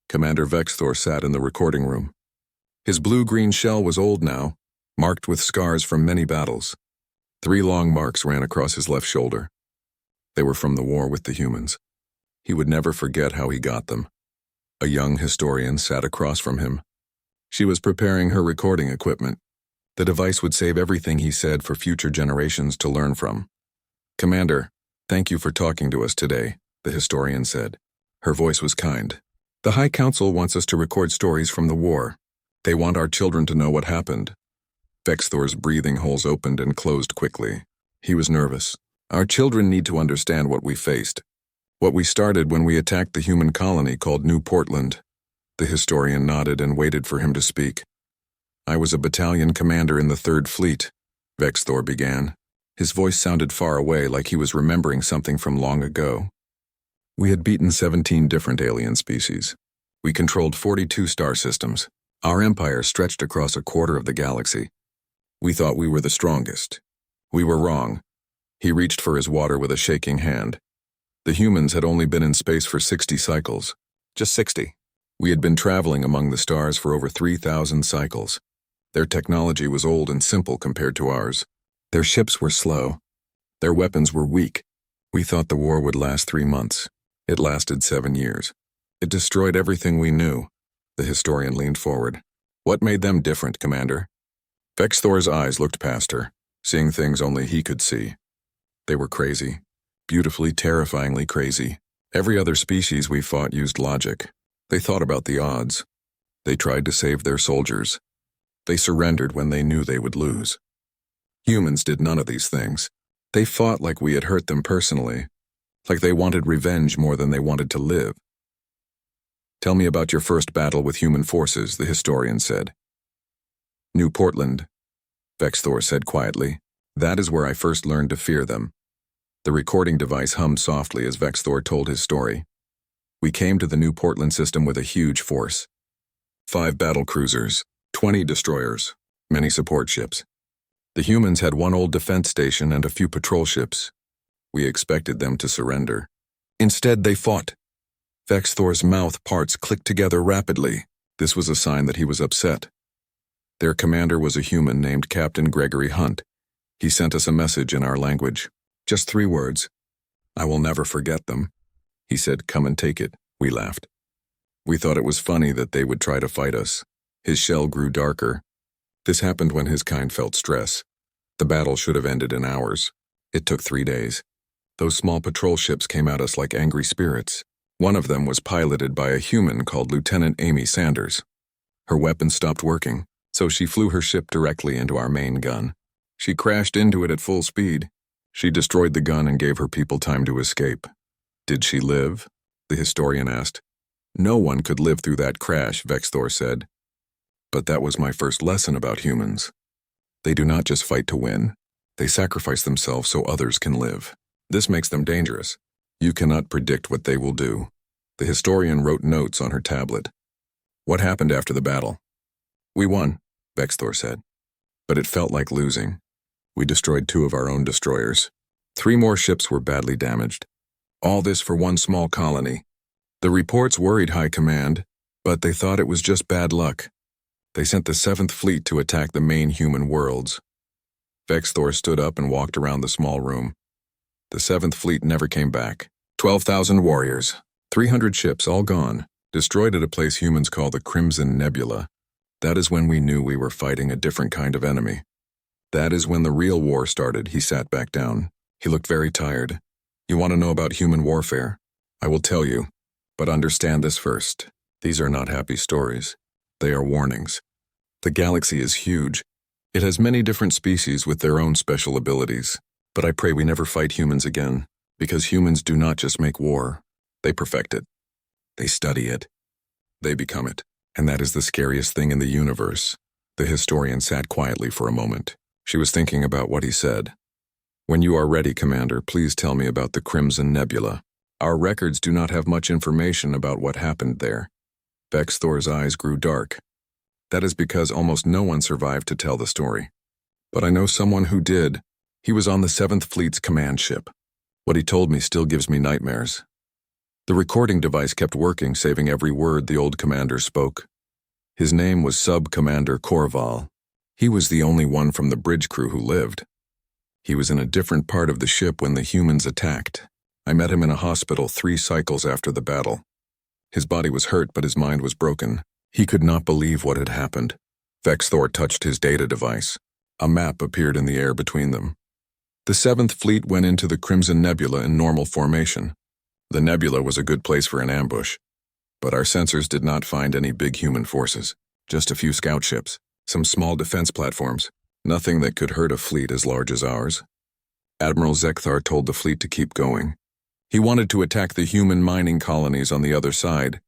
Commander Vexthor sat in the recording room. His blue-green shell was old now, marked with scars from many battles. 3 long marks ran across his left shoulder. They were from the war with the humans. He would never forget how he got them. A young historian sat across from him. She was preparing her recording equipment. The device would save everything he said for future generations to learn from. "Commander, thank you for talking to us today," the historian said. Her voice was kind. "The High Council wants us to record stories from the war. They want our children to know what happened." Vexthor's breathing holes opened and closed quickly. He was nervous. "Our children need to understand what we faced. What we started when we attacked the human colony called New Portland." The historian nodded and waited for him to speak. "I was a battalion commander in the 3rd Fleet," Vexthor began. His voice sounded far away, like he was remembering something from long ago. "We had beaten 17 different alien species. We controlled 42 star systems. Our empire stretched across a quarter of the galaxy. We thought we were the strongest. We were wrong." He reached for his water with a shaking hand. "The humans had only been in space for 60 cycles. Just 60. We had been traveling among the stars for over 3,000 cycles. Their technology was old and simple compared to ours. Their ships were slow. Their weapons were weak. We thought the war would last 3 months. It lasted 7 years. It destroyed everything we knew." The historian leaned forward. "What made them different, Commander?" Vexthor's eyes looked past her, seeing things only he could see. They were crazy. Beautifully, terrifyingly crazy. Every other species we fought used logic. They thought about the odds. They tried to save their soldiers. They surrendered when they knew they would lose. Humans did none of these things. They fought like we had hurt them personally, like they wanted revenge more than they wanted to live. "Tell me about your first battle with human forces," the historian said. "New Portland," Vexthor said quietly. "That is where I first learned to fear them." The recording device hummed softly as Vexthor told his story. "We came to the New Portland system with a huge force. 5 battle cruisers, 20 destroyers, many support ships. The humans had 1 old defense station and a few patrol ships. We expected them to surrender. Instead, they fought." Vexthor's mouth parts clicked together rapidly. This was a sign that he was upset. "Their commander was a human named Captain Gregory Hunt. He sent us a message in our language. Just 3 words. I will never forget them. He said, 'Come and take it.' We laughed. We thought it was funny that they would try to fight us." His shell grew darker. This happened when his kind felt stress. The battle should have ended in hours. It took 3 days. Those small patrol ships came at us like angry spirits. One of them was piloted by a human called Lieutenant Amy Sanders. Her weapon stopped working, so she flew her ship directly into our main gun. She crashed into it at full speed. She destroyed the gun and gave her people time to escape. "Did she live?" the historian asked. "No one could live through that crash," Vexthor said. "But that was my first lesson about humans. They do not just fight to win. They sacrifice themselves so others can live. This makes them dangerous. You cannot predict what they will do." The historian wrote notes on her tablet. "What happened after the battle?" "We won," Vexthor said. "But it felt like losing. We destroyed 2 of our own destroyers. 3 more ships were badly damaged. All this for 1 small colony. The reports worried High Command, but they thought it was just bad luck. They sent the 7th Fleet to attack the main human worlds." Vexthor stood up and walked around the small room. "The 7th Fleet never came back. 12,000 warriors, 300 ships, all gone, destroyed at a place humans call the Crimson Nebula. That is when we knew we were fighting a different kind of enemy. That is when the real war started." He sat back down. He looked very tired. "You want to know about human warfare? I will tell you, but understand this first. These are not happy stories. They are warnings. The galaxy is huge. It has many different species with their own special abilities. But I pray we never fight humans again, because humans do not just make war. They perfect it. They study it. They become it. And that is the scariest thing in the universe." The historian sat quietly for a moment. She was thinking about what he said. "When you are ready, Commander, please tell me about the Crimson Nebula. Our records do not have much information about what happened there." Vexthor's eyes grew dark. "That is because almost no one survived to tell the story. But I know someone who did. He was on the 7th Fleet's command ship. What he told me still gives me nightmares." The recording device kept working, saving every word the old commander spoke. His name was Sub-Commander Korval. He was the only one from the bridge crew who lived. He was in a different part of the ship when the humans attacked. I met him in a hospital 3 cycles after the battle. His body was hurt, but his mind was broken. He could not believe what had happened. Vexthor touched his data device. A map appeared in the air between them. The 7th Fleet went into the Crimson Nebula in normal formation. The nebula was a good place for an ambush, but our sensors did not find any big human forces, just a few scout ships, some small defense platforms, nothing that could hurt a fleet as large as ours. Admiral Zekthar told the fleet to keep going. He wanted to attack the human mining colonies on the other side.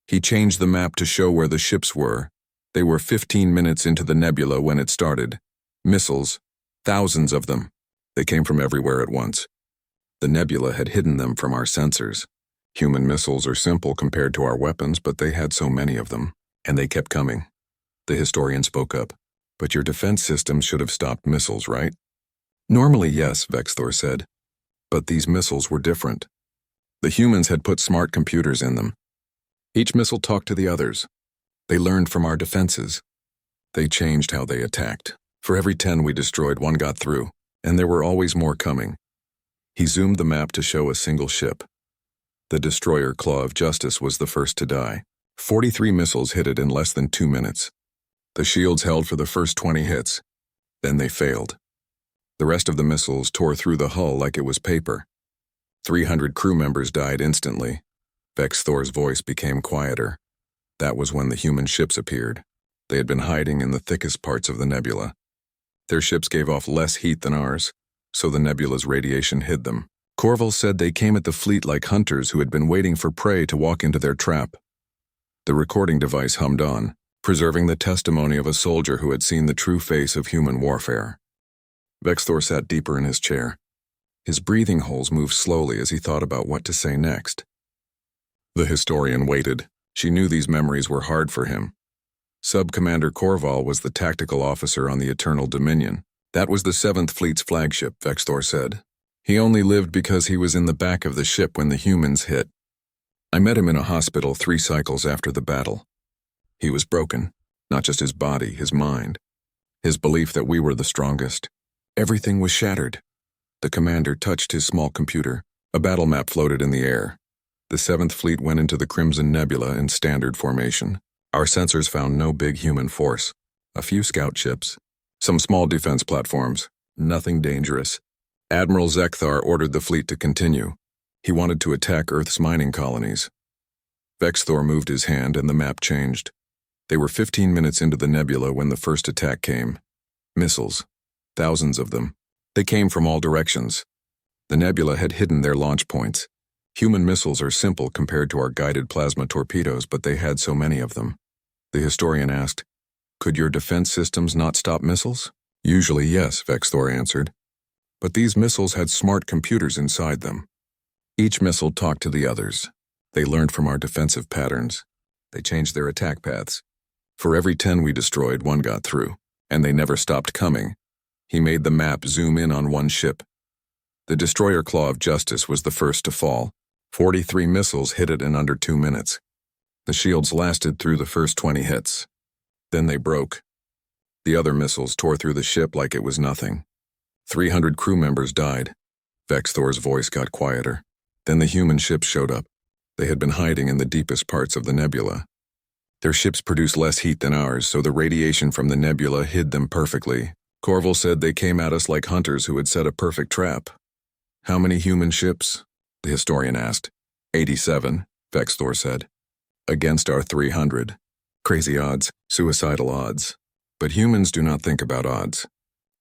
He changed the map to show where the ships were. They were 15 minutes into the nebula when it started. Missiles, thousands of them. They came from everywhere at once. The nebula had hidden them from our sensors. Human missiles are simple compared to our weapons, but they had so many of them, and they kept coming. The historian spoke up. But your defense systems should have stopped missiles, right? Normally, yes, Vexthor said. But these missiles were different. The humans had put smart computers in them. Each missile talked to the others. They learned from our defenses. They changed how they attacked. For every 10 we destroyed, 1 got through, and there were always more coming. He zoomed the map to show a single ship. The destroyer Claw of Justice was the first to die. 43 missiles hit it in less than 2 minutes. The shields held for the first 20 hits. Then they failed. The rest of the missiles tore through the hull like it was paper. 300 crew members died instantly. Vexthor's voice became quieter. That was when the human ships appeared. They had been hiding in the thickest parts of the nebula. Their ships gave off less heat than ours, so the nebula's radiation hid them. Korval said they came at the fleet like hunters who had been waiting for prey to walk into their trap. The recording device hummed on, preserving the testimony of a soldier who had seen the true face of human warfare. Vexthor sat deeper in his chair. His breathing holes moved slowly as he thought about what to say next. The historian waited. She knew these memories were hard for him. Sub-Commander Korval was the tactical officer on the Eternal Dominion. That was the 7th Fleet's flagship, Vexthor said. He only lived because he was in the back of the ship when the humans hit. I met him in a hospital 3 cycles after the battle. He was broken, not just his body, his mind. His belief that we were the strongest. Everything was shattered. The commander touched his small computer. A battle map floated in the air. The 7th Fleet went into the Crimson Nebula in standard formation. Our sensors found no big human force. A few scout ships. Some small defense platforms. Nothing dangerous. Admiral Zekthar ordered the fleet to continue. He wanted to attack Earth's mining colonies. Vexthor moved his hand and the map changed. They were 15 minutes into the nebula when the first attack came. Missiles. Thousands of them. They came from all directions. The nebula had hidden their launch points. Human missiles are simple compared to our guided plasma torpedoes, but they had so many of them. The historian asked, "Could your defense systems not stop missiles?" "Usually yes," Vexthor answered. But these missiles had smart computers inside them. Each missile talked to the others. They learned from our defensive patterns. They changed their attack paths. For every 10 we destroyed, 1 got through, and they never stopped coming. He made the map zoom in on 1 ship. The destroyer Claw of Justice was the first to fall. 43 missiles hit it in under 2 minutes. The shields lasted through the first 20 hits. Then they broke. The other missiles tore through the ship like it was nothing. 300 crew members died. Vexthor's voice got quieter. Then the human ships showed up. They had been hiding in the deepest parts of the nebula. Their ships produced less heat than ours, so the radiation from the nebula hid them perfectly. Korval said they came at us like hunters who had set a perfect trap. "How many human ships?" the historian asked. 87, Vexthor said. "Against our 300. Crazy odds, suicidal odds. But humans do not think about odds.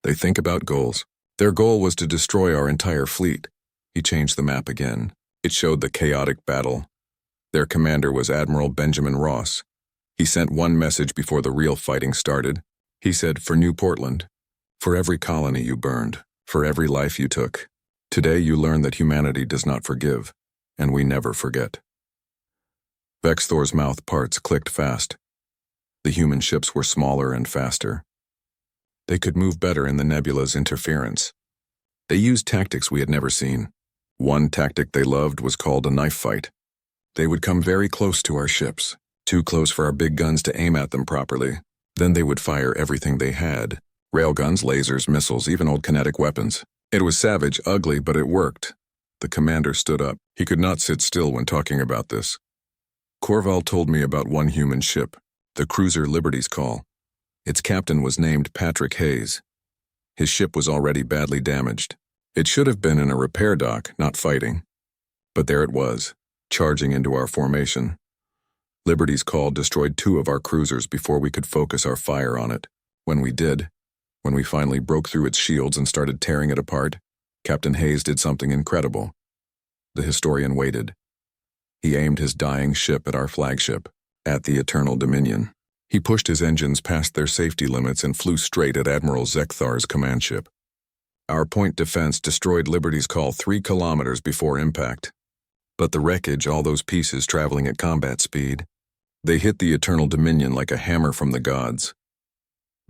They think about goals. Their goal was to destroy our entire fleet." He changed the map again. It showed the chaotic battle. Their commander was Admiral Benjamin Ross. He sent 1 message before the real fighting started. He said, "For New Portland, for every colony you burned, for every life you took, today you learn that humanity does not forgive, and we never forget." Vexthor's mouth parts clicked fast. The human ships were smaller and faster. They could move better in the nebula's interference. They used tactics we had never seen. One tactic they loved was called a knife fight. They would come very close to our ships, too close for our big guns to aim at them properly. Then they would fire everything they had. Railguns, lasers, missiles, even old kinetic weapons. It was savage, ugly, but it worked. The commander stood up. He could not sit still when talking about this. Corval told me about one human ship, the cruiser Liberty's Call. Its captain was named Patrick Hayes. His ship was already badly damaged. It should have been in a repair dock, not fighting. But there it was, charging into our formation. Liberty's Call destroyed 2 of our cruisers before we could focus our fire on it. When we finally broke through its shields and started tearing it apart, Captain Hayes did something incredible. The historian waited. He aimed his dying ship at our flagship, at the Eternal Dominion. He pushed his engines past their safety limits and flew straight at Admiral Zekthar's command ship. Our point defense destroyed Liberty's Call 3 kilometers before impact. But the wreckage, all those pieces traveling at combat speed, they hit the Eternal Dominion like a hammer from the gods.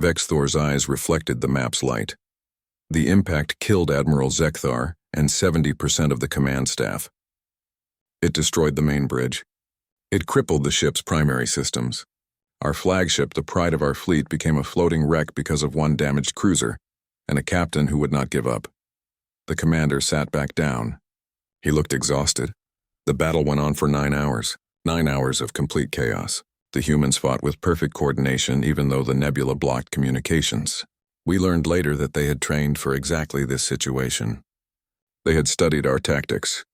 Vexthor's eyes reflected the map's light. The impact killed Admiral Zekthar and 70% of the command staff. It destroyed the main bridge. It crippled the ship's primary systems. Our flagship, the pride of our fleet, became a floating wreck because of one damaged cruiser, and a captain who would not give up. The commander sat back down. He looked exhausted. The battle went on for 9 hours. 9 hours of complete chaos. The humans fought with perfect coordination even though the nebula blocked communications. We learned later that they had trained for exactly this situation. They had studied our tactics.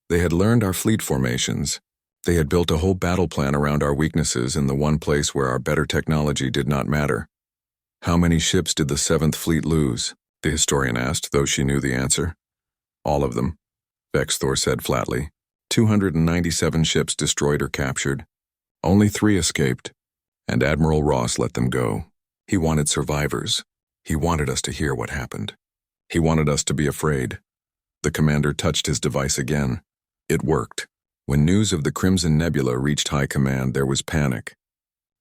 They had learned our fleet formations. They had built a whole battle plan around our weaknesses in the one place where our better technology did not matter. How many ships did the 7th Fleet lose? The historian asked, though she knew the answer. All of them, Vexthor said flatly. 297 ships destroyed or captured. Only 3 escaped, and Admiral Ross let them go. He wanted survivors. He wanted us to hear what happened. He wanted us to be afraid. The commander touched his device again. It worked. When news of the Crimson Nebula reached high command, there was panic.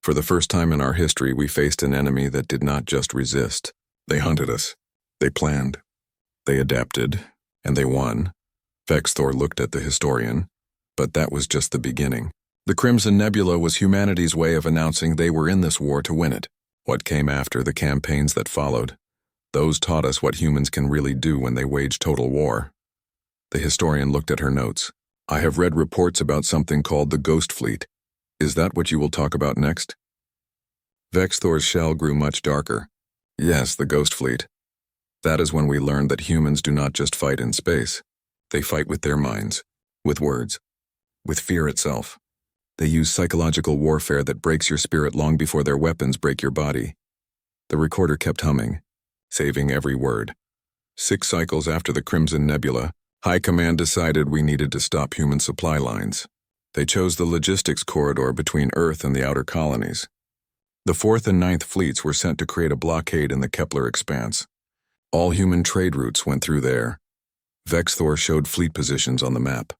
For the first time in our history, we faced an enemy that did not just resist. They hunted us. They planned. They adapted. And they won. Vexthor looked at the historian. But that was just the beginning. The Crimson Nebula was humanity's way of announcing they were in this war to win it. What came after, the campaigns that followed, those taught us what humans can really do when they wage total war. The historian looked at her notes. I have read reports about something called the Ghost Fleet. Is that what you will talk about next? Vexthor's shell grew much darker. Yes, the Ghost Fleet. That is when we learned that humans do not just fight in space. They fight with their minds, with words, with fear itself. They use psychological warfare that breaks your spirit long before their weapons break your body. The recorder kept humming, saving every word. 6 cycles after the Crimson Nebula, High Command decided we needed to stop human supply lines. They chose the logistics corridor between Earth and the outer colonies. The 4th and 9th fleets were sent to create a blockade in the Kepler expanse. All human trade routes went through there. Vexthor showed fleet positions on the map.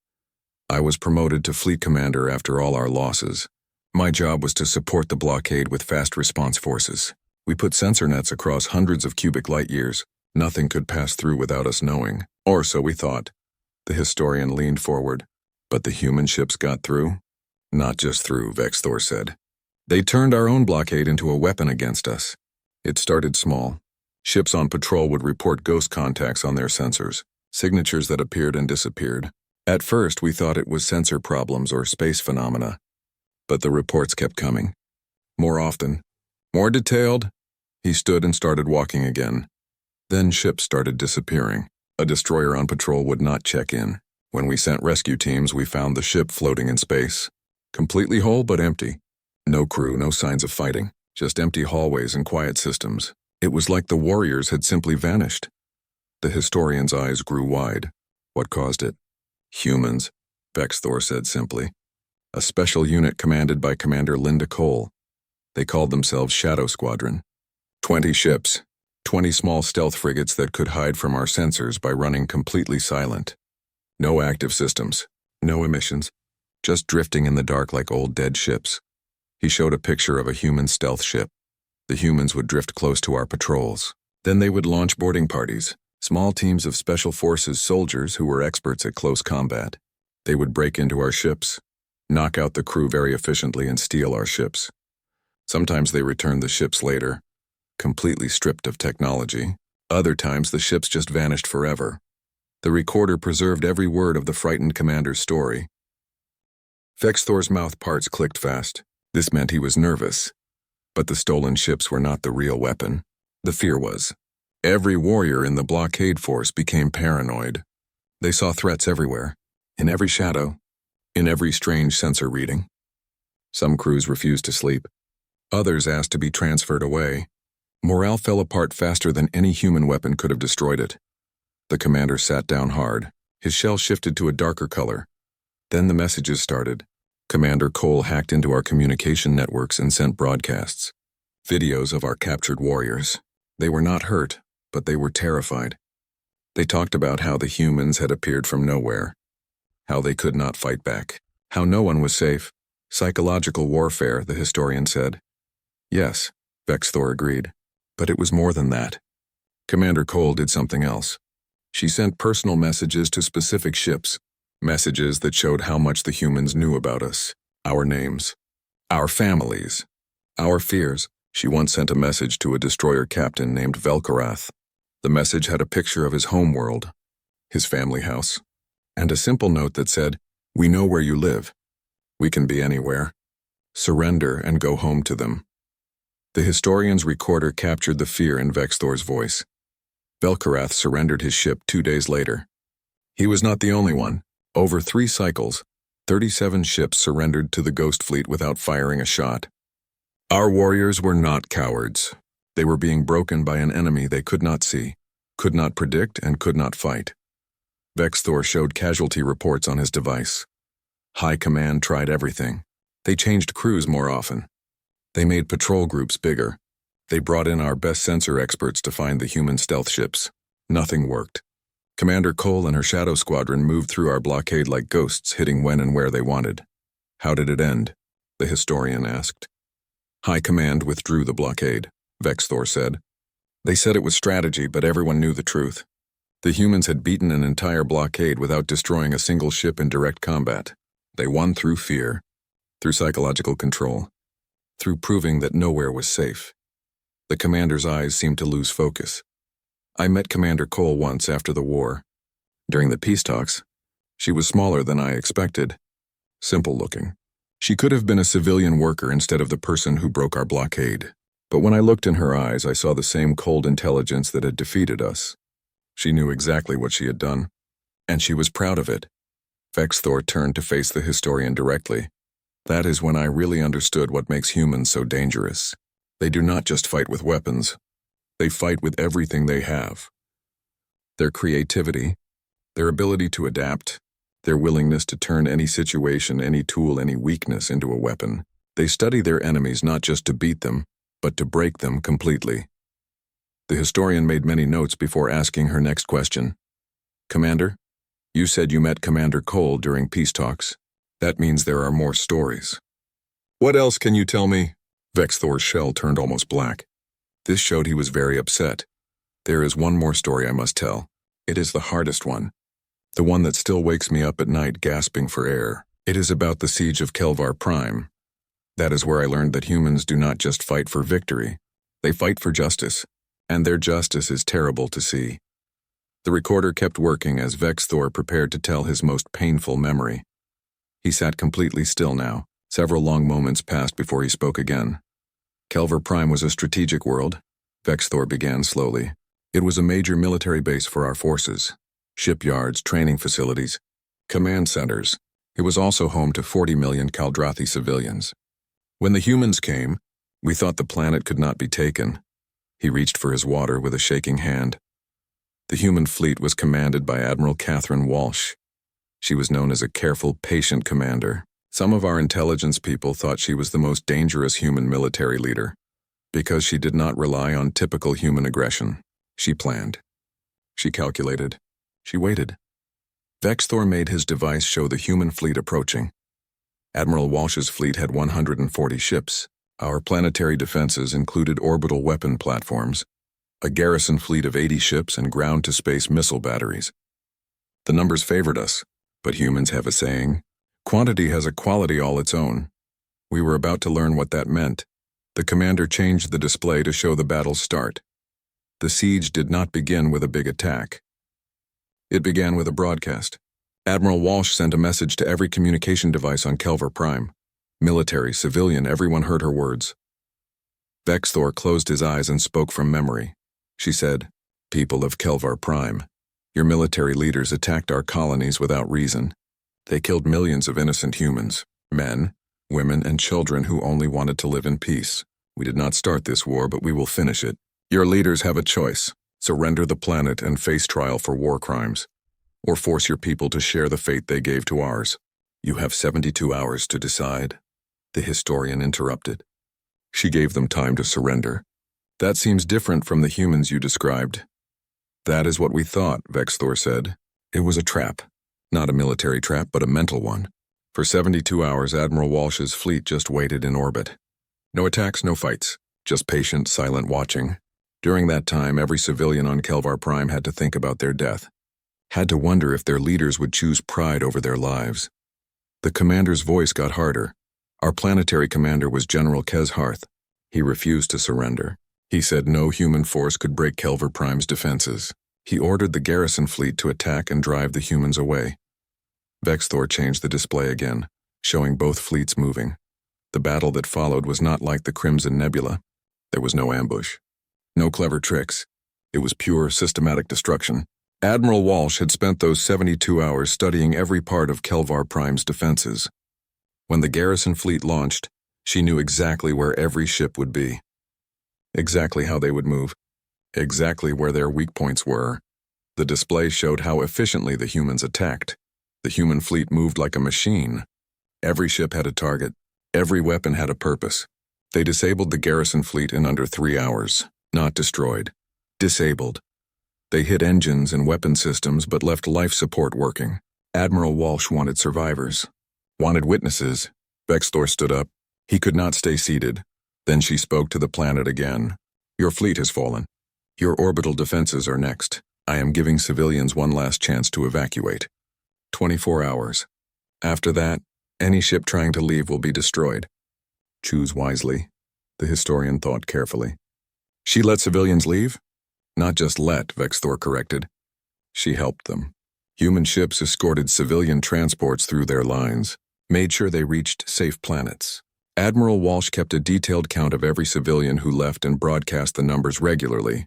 I was promoted to fleet commander after all our losses. My job was to support the blockade with fast response forces. We put sensor nets across hundreds of cubic light years. Nothing could pass through without us knowing. Or so we thought. The historian leaned forward. But the human ships got through? Not just through, Vexthor said. They turned our own blockade into a weapon against us. It started small. Ships on patrol would report ghost contacts on their sensors, signatures that appeared and disappeared. At first, we thought it was sensor problems or space phenomena. But the reports kept coming. More often. More detailed. He stood and started walking again. Then ships started disappearing. A destroyer on patrol would not check in. When we sent rescue teams, we found the ship floating in space. Completely whole but empty. No crew, no signs of fighting. Just empty hallways and quiet systems. It was like the warriors had simply vanished. The historian's eyes grew wide. What caused it? Humans, Vexthor said simply. A special unit commanded by Commander Linda Cole. They called themselves Shadow Squadron. 20 ships. 20 small stealth frigates that could hide from our sensors by running completely silent. No active systems. No emissions. Just drifting in the dark like old dead ships. He showed a picture of a human stealth ship. The humans would drift close to our patrols. Then they would launch boarding parties. Small teams of Special Forces soldiers who were experts at close combat. They would break into our ships. knock out the crew very efficiently and steal our ships. Sometimes they returned the ships later, completely stripped of technology. Other times the ships just vanished forever. The recorder preserved every word of the frightened commander's story. Vexthor's mouth parts clicked fast. This meant he was nervous. But the stolen ships were not the real weapon. The fear was. Every warrior in the blockade force became paranoid. They saw threats everywhere, in every shadow, in every strange sensor reading. Some crews refused to sleep. Others asked to be transferred away. Morale fell apart faster than any human weapon could have destroyed it. The commander sat down hard. His shell shifted to a darker color. Then the messages started. Commander Cole hacked into our communication networks and sent broadcasts. Videos of our captured warriors. They were not hurt, but they were terrified. They talked about how the humans had appeared from nowhere. How they could not fight back. How no one was safe. Psychological warfare, the historian said. Yes, Vexthor agreed. But it was more than that. Commander Cole did something else. She sent personal messages to specific ships. Messages that showed how much the humans knew about us, our names, our families, our fears. She once sent a message to a destroyer captain named Velkorath. The message had a picture of his homeworld, his family house, and a simple note that said, "We know where you live. We can be anywhere. Surrender and go home to them." The historian's recorder captured the fear in Vexthor's voice. Velkorath surrendered his ship 2 days later. He was not the only one. Over 3 cycles, 37 ships surrendered to the Ghost Fleet without firing a shot. Our warriors were not cowards. They were being broken by an enemy they could not see, could not predict, and could not fight. Vexthor showed casualty reports on his device. High Command tried everything. They changed crews more often. They made patrol groups bigger. They brought in our best sensor experts to find the human stealth ships. Nothing worked. Commander Cole and her Shadow Squadron moved through our blockade like ghosts, hitting when and where they wanted. How did it end? The historian asked. High Command withdrew the blockade, Vexthor said. They said it was strategy, but everyone knew the truth. The humans had beaten an entire blockade without destroying a single ship in direct combat. They won through fear, through psychological control, through proving that nowhere was safe. The commander's eyes seemed to lose focus. I met Commander Cole once after the war. During the peace talks, she was smaller than I expected. Simple-looking. She could have been a civilian worker instead of the person who broke our blockade. But when I looked in her eyes, I saw the same cold intelligence that had defeated us. She knew exactly what she had done, and she was proud of it. Vexthor turned to face the historian directly. That is when I really understood what makes humans so dangerous. They do not just fight with weapons. They fight with everything they have. Their creativity, their ability to adapt, their willingness to turn any situation, any tool, any weakness into a weapon. They study their enemies not just to beat them, but to break them completely. The historian made many notes before asking her next question. Commander, you said you met Commander Cole during peace talks. That means there are more stories. What else can you tell me? Vexthor's shell turned almost black. This showed he was very upset. There is one more story I must tell. It is the hardest one. The one that still wakes me up at night gasping for air. It is about the siege of Kelvar Prime. That is where I learned that humans do not just fight for victory. They fight for justice, and their justice is terrible to see. The recorder kept working as Vexthor prepared to tell his most painful memory. He sat completely still now. Several long moments passed before he spoke again. Kelvar Prime was a strategic world, Vexthor began slowly. It was a major military base for our forces. Shipyards, training facilities, command centers. It was also home to 40 million Kaldrathi civilians. When the humans came, we thought the planet could not be taken. He reached for his water with a shaking hand. The human fleet was commanded by Admiral Catherine Walsh. She was known as a careful, patient commander. Some of our intelligence people thought she was the most dangerous human military leader, because she did not rely on typical human aggression. She planned. She calculated. She waited. Vexthor made his device show the human fleet approaching. Admiral Walsh's fleet had 140 ships. Our planetary defenses included orbital weapon platforms, a garrison fleet of 80 ships, and ground-to-space missile batteries. The numbers favored us, but humans have a saying, Quantity has a quality all its own. We were about to learn what that meant. The commander changed the display to show the battle's start. The siege did not begin with a big attack. It began with a broadcast. Admiral Walsh sent a message to every communication device on Kelvar Prime. Military, civilian, everyone heard her words. Vexthor closed his eyes and spoke from memory. She said, "People of Kelvar Prime, your military leaders attacked our colonies without reason. They killed millions of innocent humans, men, women, and children who only wanted to live in peace. We did not start this war, but we will finish it. Your leaders have a choice: surrender the planet and face trial for war crimes, or force your people to share the fate they gave to ours. You have 72 hours to decide." The historian interrupted. She gave them time to surrender. That seems different from the humans you described. That is what we thought, Vexthor said. It was a trap. Not a military trap, but a mental one. For 72 hours, Admiral Walsh's fleet just waited in orbit. No attacks, no fights. Just patient, silent watching. During that time, every civilian on Kelvar Prime had to think about their death. Had to wonder if their leaders would choose pride over their lives. The commander's voice got harder. Our planetary commander was General Kesharth. He refused to surrender. He said no human force could break Kelvar Prime's defenses. He ordered the garrison fleet to attack and drive the humans away. Vexthor changed the display again, showing both fleets moving. The battle that followed was not like the Crimson Nebula. There was no ambush. No clever tricks. It was pure, systematic destruction. Admiral Walsh had spent those 72 hours studying every part of Kelvar Prime's defenses. When the garrison fleet launched, she knew exactly where every ship would be. Exactly how they would move. Exactly where their weak points were. The display showed how efficiently the humans attacked. The human fleet moved like a machine. Every ship had a target. Every weapon had a purpose. They disabled the garrison fleet in under 3 hours. Not destroyed. Disabled. They hit engines and weapon systems but left life support working. Admiral Walsh wanted survivors. Wanted witnesses. Vexthor stood up. He could not stay seated. Then she spoke to the planet again. Your fleet has fallen. Your orbital defenses are next. I am giving civilians one last chance to evacuate. 24 hours. After that, any ship trying to leave will be destroyed. Choose wisely, the historian thought carefully. She let civilians leave? Not just let, Vexthor corrected. She helped them. Human ships escorted civilian transports through their lines, made sure they reached safe planets. Admiral Walsh kept a detailed count of every civilian who left and broadcast the numbers regularly.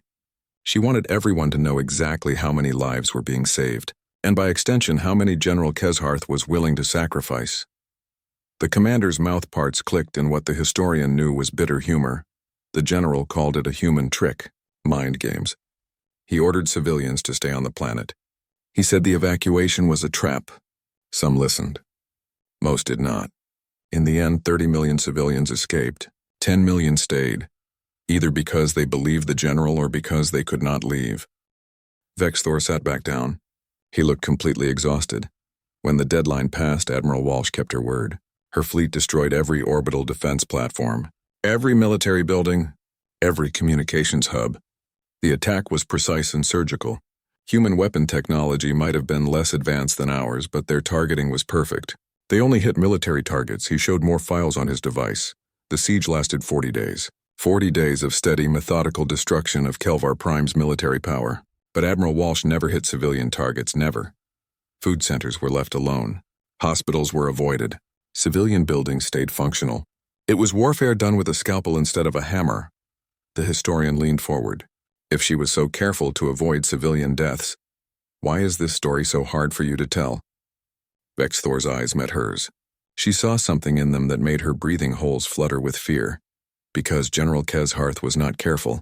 She wanted everyone to know exactly how many lives were being saved, and by extension how many General Kesharth was willing to sacrifice. The commander's mouth parts clicked in what the historian knew was bitter humor. The general called it a human trick, mind games. He ordered civilians to stay on the planet. He said the evacuation was a trap. Some listened. Most did not. In the end, 30 million civilians escaped. 10 million stayed, either because they believed the general or because they could not leave. Vexthor sat back down. He looked completely exhausted. When the deadline passed, Admiral Walsh kept her word. Her fleet destroyed every orbital defense platform, every military building, every communications hub. The attack was precise and surgical. Human weapon technology might have been less advanced than ours, but their targeting was perfect. They only hit military targets. He showed more files on his device. The siege lasted 40 days. 40 days of steady, methodical destruction of Kelvar Prime's military power. But Admiral Walsh never hit civilian targets, never. Food centers were left alone. Hospitals were avoided. Civilian buildings stayed functional. It was warfare done with a scalpel instead of a hammer. The historian leaned forward. If she was so careful to avoid civilian deaths, why is this story so hard for you to tell? Vexthor's eyes met hers. She saw something in them that made her breathing holes flutter with fear. Because General Kesharth was not careful,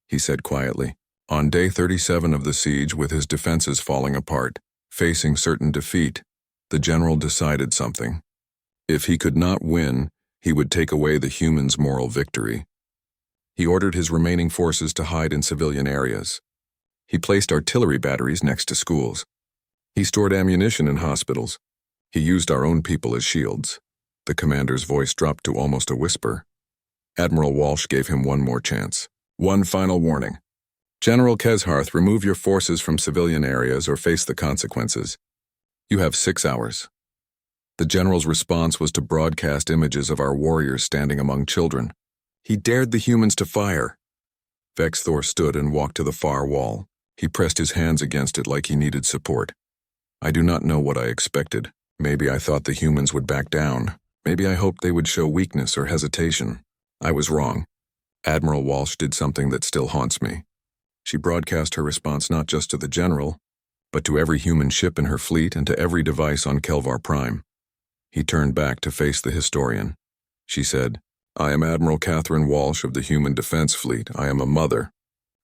he said quietly. On day 37 of the siege, with his defenses falling apart, facing certain defeat, the general decided something. If he could not win, he would take away the humans' moral victory. He ordered his remaining forces to hide in civilian areas. He placed artillery batteries next to schools. He stored ammunition in hospitals. He used our own people as shields. The commander's voice dropped to almost a whisper. Admiral Walsh gave him one more chance. One final warning. General Kesharth, remove your forces from civilian areas or face the consequences. You have 6 hours. The general's response was to broadcast images of our warriors standing among children. He dared the humans to fire. Vexthor stood and walked to the far wall. He pressed his hands against it like he needed support. I do not know what I expected. Maybe I thought the humans would back down. Maybe I hoped they would show weakness or hesitation. I was wrong. Admiral Walsh did something that still haunts me. She broadcast her response not just to the general, but to every human ship in her fleet and to every device on Kelvar Prime. He turned back to face the historian. She said, I am Admiral Catherine Walsh of the Human Defense Fleet. I am a mother.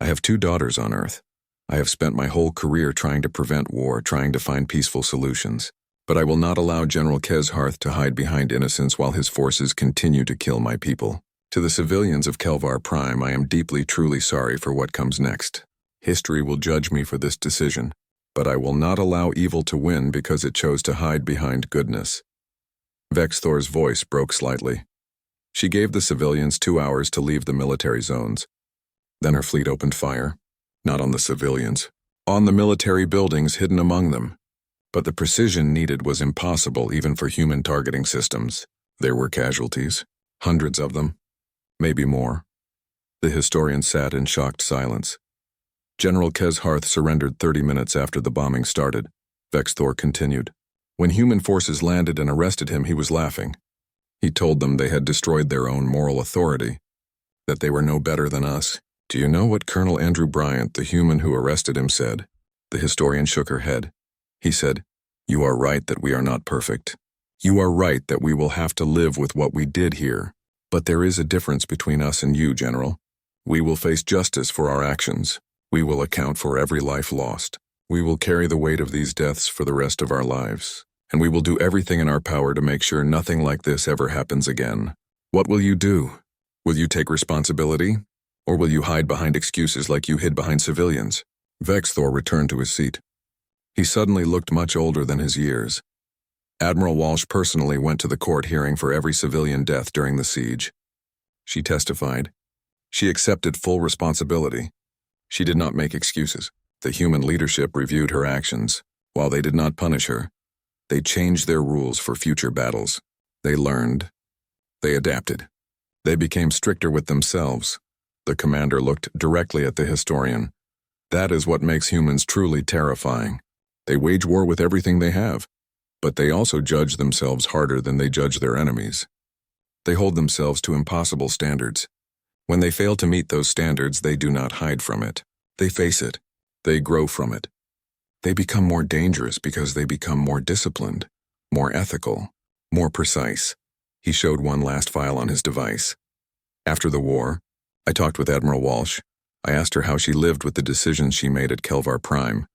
I have 2 daughters on Earth. I have spent my whole career trying to prevent war, trying to find peaceful solutions. But I will not allow General Kesharth to hide behind innocence while his forces continue to kill my people. To the civilians of Kelvar Prime, I am deeply, truly sorry for what comes next. History will judge me for this decision, but I will not allow evil to win because it chose to hide behind goodness. Vexthor's voice broke slightly. She gave the civilians 2 hours to leave the military zones. Then her fleet opened fire. Not on the civilians. On the military buildings hidden among them. But the precision needed was impossible even for human targeting systems. There were casualties. Hundreds of them. Maybe more. The historian sat in shocked silence. General Kesharth surrendered 30 minutes after the bombing started. Vexthor continued. When human forces landed and arrested him, he was laughing. He told them they had destroyed their own moral authority, that they were no better than us. Do you know what Colonel Andrew Bryant, the human who arrested him, said? The historian shook her head. He said, You are right that we are not perfect. You are right that we will have to live with what we did here. But there is a difference between us and you, General. We will face justice for our actions. We will account for every life lost. We will carry the weight of these deaths for the rest of our lives. And we will do everything in our power to make sure nothing like this ever happens again. What will you do? Will you take responsibility? Or will you hide behind excuses like you hid behind civilians? Vexthor returned to his seat. He suddenly looked much older than his years. Admiral Walsh personally went to the court hearing for every civilian death during the siege. She testified. She accepted full responsibility. She did not make excuses. The human leadership reviewed her actions. While they did not punish her, they changed their rules for future battles. They learned. They adapted. They became stricter with themselves. The commander looked directly at the historian. That is what makes humans truly terrifying. They wage war with everything they have, but they also judge themselves harder than they judge their enemies. They hold themselves to impossible standards. When they fail to meet those standards, they do not hide from it. They face it. They grow from it. They become more dangerous because they become more disciplined, more ethical, more precise. He showed one last file on his device. After the war, I talked with Admiral Walsh. I asked her how she lived with the decisions she made at Kelvar Prime.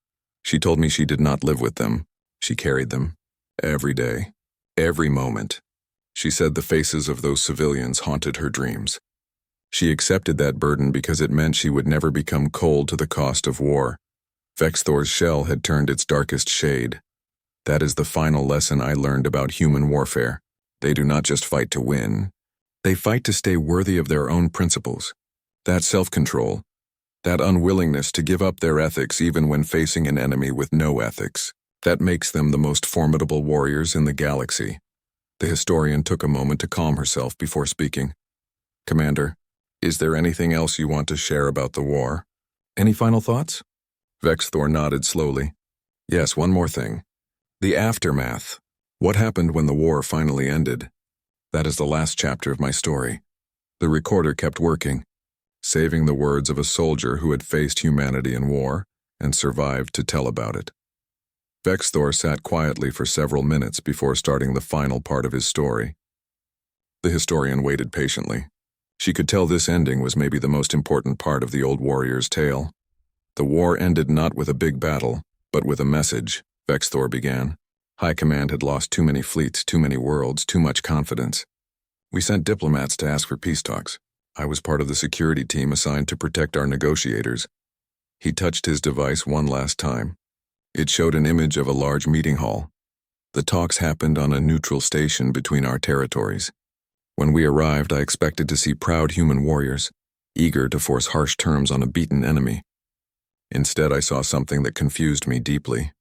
She told me she did not live with them. She carried them. Every day. Every moment. She said the faces of those civilians haunted her dreams. She accepted that burden because it meant she would never become cold to the cost of war. Vexthor's shell had turned its darkest shade. That is the final lesson I learned about human warfare. They do not just fight to win. They fight to stay worthy of their own principles. That self-control, that unwillingness to give up their ethics even when facing an enemy with no ethics, that makes them the most formidable warriors in the galaxy. The historian took a moment to calm herself before speaking. Commander, is there anything else you want to share about the war? Any final thoughts? Vexthor nodded slowly. Yes, one more thing. The aftermath. What happened when the war finally ended? That is the last chapter of my story. The recorder kept working, saving the words of a soldier who had faced humanity in war and survived to tell about it. Vexthor sat quietly for several minutes before starting the final part of his story. The historian waited patiently. She could tell this ending was maybe the most important part of the old warrior's tale. The war ended not with a big battle, but with a message, Vexthor began. High Command had lost too many fleets, too many worlds, too much confidence. We sent diplomats to ask for peace talks. I was part of the security team assigned to protect our negotiators. He touched his device one last time. It showed an image of a large meeting hall. The talks happened on a neutral station between our territories. When we arrived, I expected to see proud human warriors, eager to force harsh terms on a beaten enemy. Instead, I saw something that confused me deeply.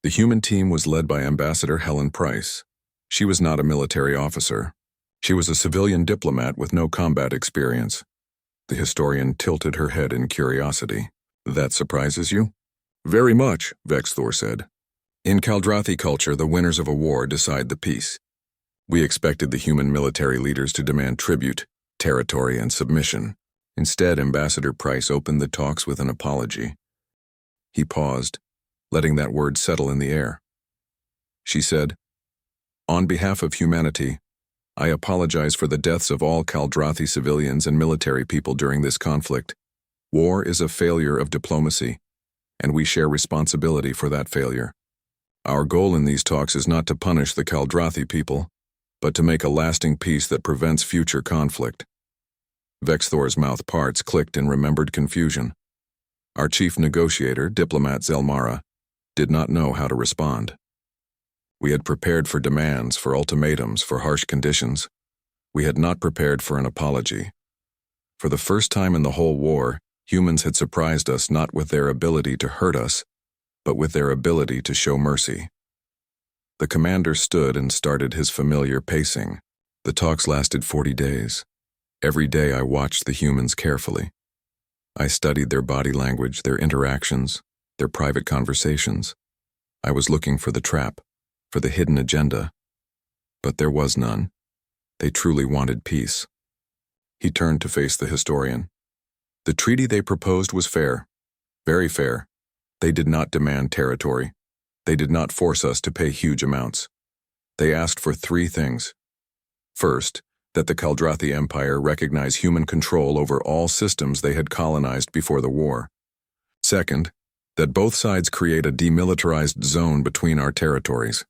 The human team was led by Ambassador Helen Price. She was not a military officer. She was a civilian diplomat with no combat experience. The historian tilted her head in curiosity. That surprises you? Very much, Vexthor said. In Kaldrathi culture, the winners of a war decide the peace. We expected the human military leaders to demand tribute, territory, and submission. Instead, Ambassador Price opened the talks with an apology. He paused, letting that word settle in the air. She said, "On behalf of humanity, I apologize for the deaths of all Kaldrathi civilians and military people during this conflict. War is a failure of diplomacy, and we share responsibility for that failure. Our goal in these talks is not to punish the Kaldrathi people, but to make a lasting peace that prevents future conflict." Vexthor's mouth parts clicked in remembered confusion. Our chief negotiator, diplomat Zelmara, did not know how to respond. We had prepared for demands, for ultimatums, for harsh conditions. We had not prepared for an apology. For the first time in the whole war, humans had surprised us not with their ability to hurt us, but with their ability to show mercy. The commander stood and started his familiar pacing. The talks lasted 40 days. Every day I watched the humans carefully. I studied their body language, their interactions, their private conversations. I was looking for the trap, for the hidden agenda. But there was none. They truly wanted peace. He turned to face the historian. The treaty they proposed was fair, very fair. They did not demand territory. They did not force us to pay huge amounts. They asked for 3 things. First, that the Kaldrathi Empire recognize human control over all systems they had colonized before the war. Second, that both sides create a demilitarized zone between our territories.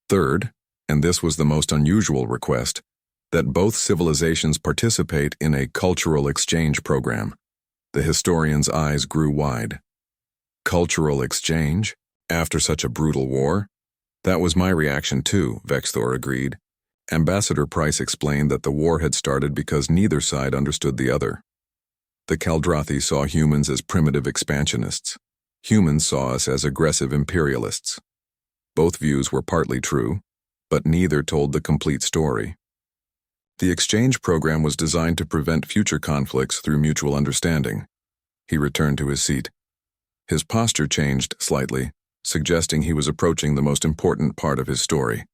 Third, and this was the most unusual request, that both civilizations participate in a cultural exchange program. The historian's eyes grew wide. Cultural exchange? After such a brutal war? That was my reaction too, Vexthor agreed. Ambassador Price explained that the war had started because neither side understood the other. The Kaldrathi saw humans as primitive expansionists. Humans saw us as aggressive imperialists. Both views were partly true, but neither told the complete story. The exchange program was designed to prevent future conflicts through mutual understanding. He returned to his seat. His posture changed slightly, suggesting he was approaching the most important part of his story.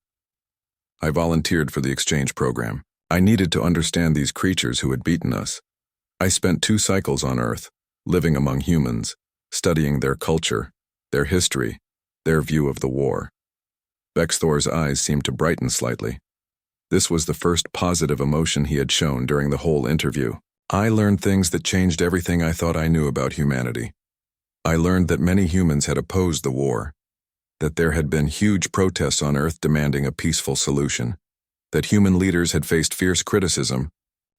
I volunteered for the exchange program. I needed to understand these creatures who had beaten us. I spent 2 cycles on Earth, living among humans, studying their culture, their history, their view of the war. Vexthor's eyes seemed to brighten slightly. This was the first positive emotion he had shown during the whole interview. I learned things that changed everything I thought I knew about humanity. I learned that many humans had opposed the war, that there had been huge protests on Earth demanding a peaceful solution, that human leaders had faced fierce criticism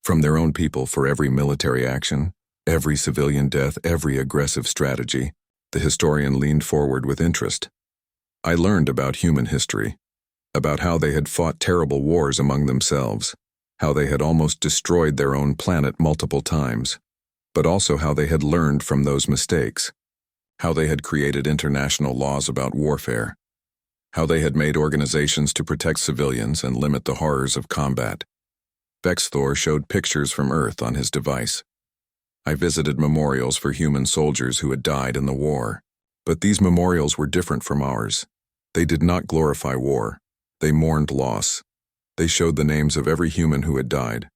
from their own people for every military action, every civilian death, every aggressive strategy. The historian leaned forward with interest. I learned about human history, about how they had fought terrible wars among themselves, how they had almost destroyed their own planet multiple times, but also how they had learned from those mistakes, how they had created international laws about warfare, how they had made organizations to protect civilians and limit the horrors of combat. Vexthor showed pictures from Earth on his device. I visited memorials for human soldiers who had died in the war, but these memorials were different from ours. They did not glorify war. They mourned loss. They showed the names of every human who had died.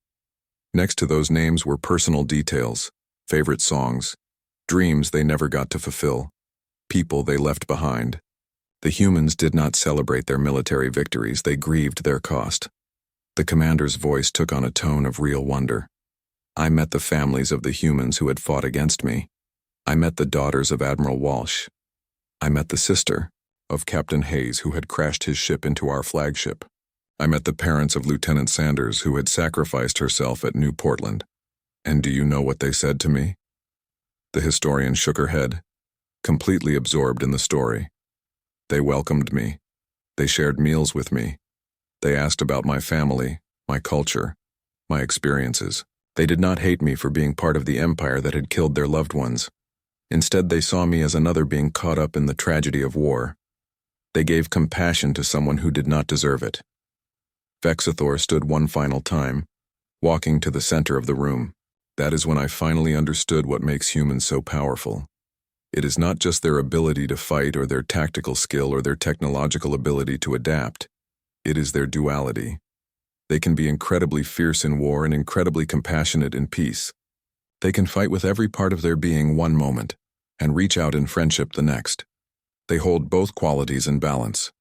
Next to those names were personal details, favorite songs, dreams they never got to fulfill, people they left behind. The humans did not celebrate their military victories, they grieved their cost. The commander's voice took on a tone of real wonder. I met the families of the humans who had fought against me. I met the daughters of Admiral Walsh. I met the sister of Captain Hayes who had crashed his ship into our flagship. I met the parents of Lieutenant Sanders who had sacrificed herself at New Portland. And do you know what they said to me? The historian shook her head, completely absorbed in the story. They welcomed me. They shared meals with me. They asked about my family, my culture, my experiences. They did not hate me for being part of the empire that had killed their loved ones. Instead, they saw me as another being caught up in the tragedy of war. They gave compassion to someone who did not deserve it. Vexathor stood one final time, walking to the center of the room. That is when I finally understood what makes humans so powerful. It is not just their ability to fight or their tactical skill or their technological ability to adapt. It is their duality. They can be incredibly fierce in war and incredibly compassionate in peace. They can fight with every part of their being one moment and reach out in friendship the next. They hold both qualities in balance.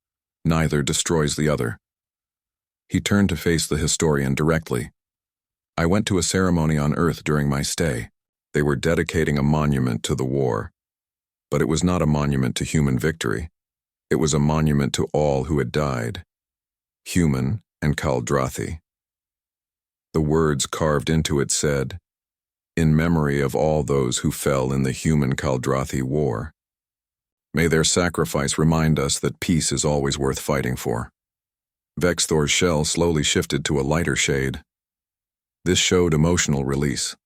Neither destroys the other. He turned to face the historian directly. I went to a ceremony on Earth during my stay. They were dedicating a monument to the war. But it was not a monument to human victory. It was a monument to all who had died. Human and Kaldrathi. The words carved into it said, "In memory of all those who fell in the human Kaldrathi war. May their sacrifice remind us that peace is always worth fighting for." Vexthor's shell slowly shifted to a lighter shade. This showed emotional release.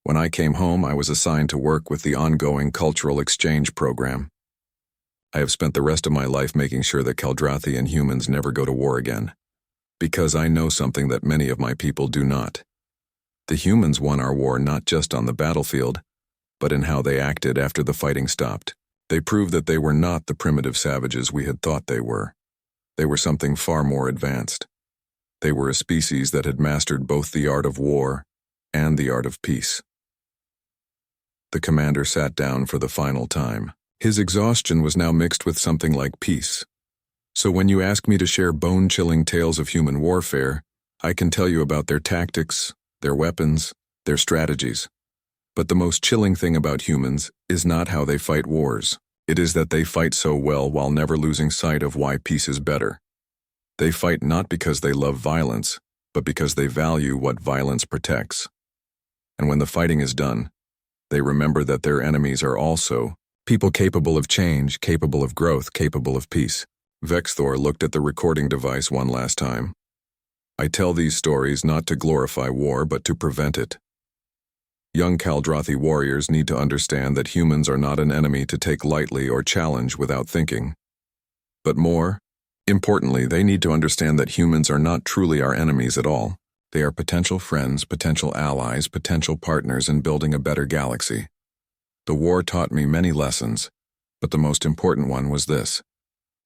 When I came home, I was assigned to work with the ongoing cultural exchange program. I have spent the rest of my life making sure that Kaldrathi and humans never go to war again. Because I know something that many of my people do not. The humans won our war not just on the battlefield, but in how they acted after the fighting stopped. They proved that they were not the primitive savages we had thought they were. They were something far more advanced. They were a species that had mastered both the art of war and the art of peace. The commander sat down for the final time. His exhaustion was now mixed with something like peace. So when you ask me to share bone-chilling tales of human warfare, I can tell you about their tactics, their weapons, their strategies. But the most chilling thing about humans is not how they fight wars. It is that they fight so well while never losing sight of why peace is better. They fight not because they love violence, but because they value what violence protects. And when the fighting is done, they remember that their enemies are also people capable of change, capable of growth, capable of peace. Vexthor looked at the recording device one last time. I tell these stories not to glorify war, but to prevent it. Young Kaldrathi warriors need to understand that humans are not an enemy to take lightly or challenge without thinking. But more importantly, they need to understand that humans are not truly our enemies at all. They are potential friends, potential allies, potential partners in building a better galaxy. The war taught me many lessons, but the most important one was this.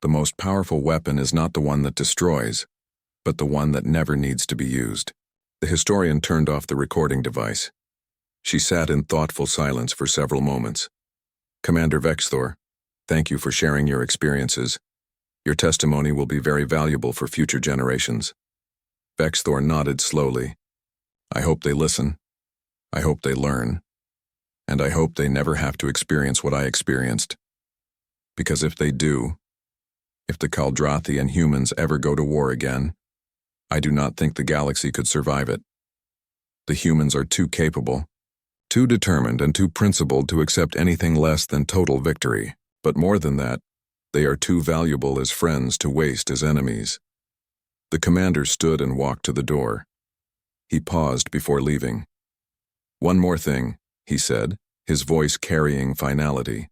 The most powerful weapon is not the one that destroys, but the one that never needs to be used. The historian turned off the recording device. She sat in thoughtful silence for several moments. Commander Vexthor, thank you for sharing your experiences. Your testimony will be very valuable for future generations. Vexthor nodded slowly. I hope they listen. I hope they learn. And I hope they never have to experience what I experienced. Because if they do, if the Kaldrathi and humans ever go to war again, I do not think the galaxy could survive it. The humans are too capable, too determined and too principled to accept anything less than total victory. But more than that, they are too valuable as friends to waste as enemies. The commander stood and walked to the door. He paused before leaving. One more thing, he said, his voice carrying finality.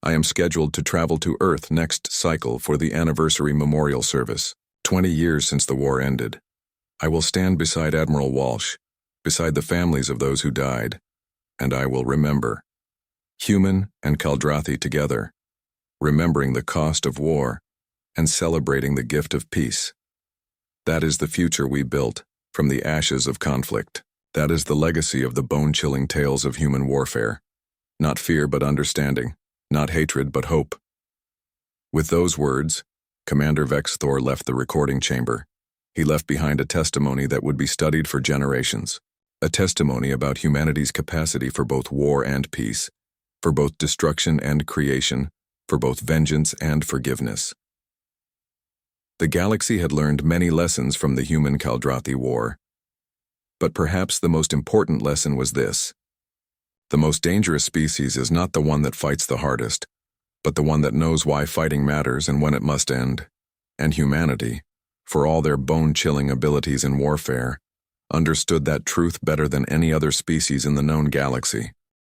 I am scheduled to travel to Earth next cycle for the anniversary memorial service, 20 years since the war ended. I will stand beside Admiral Walsh, beside the families of those who died, and I will remember. Human and Kaldrathi together, remembering the cost of war and celebrating the gift of peace. That is the future we built from the ashes of conflict. That is the legacy of the bone-chilling tales of human warfare. Not fear but understanding, not hatred but hope. With those words, Commander Vexthor left the recording chamber. He left behind a testimony that would be studied for generations. A testimony about humanity's capacity for both war and peace, for both destruction and creation, for both vengeance and forgiveness. The galaxy had learned many lessons from the human Kaldrathi war. But perhaps the most important lesson was this. The most dangerous species is not the one that fights the hardest, but the one that knows why fighting matters and when it must end. And humanity, for all their bone-chilling abilities in warfare, understood that truth better than any other species in the known galaxy.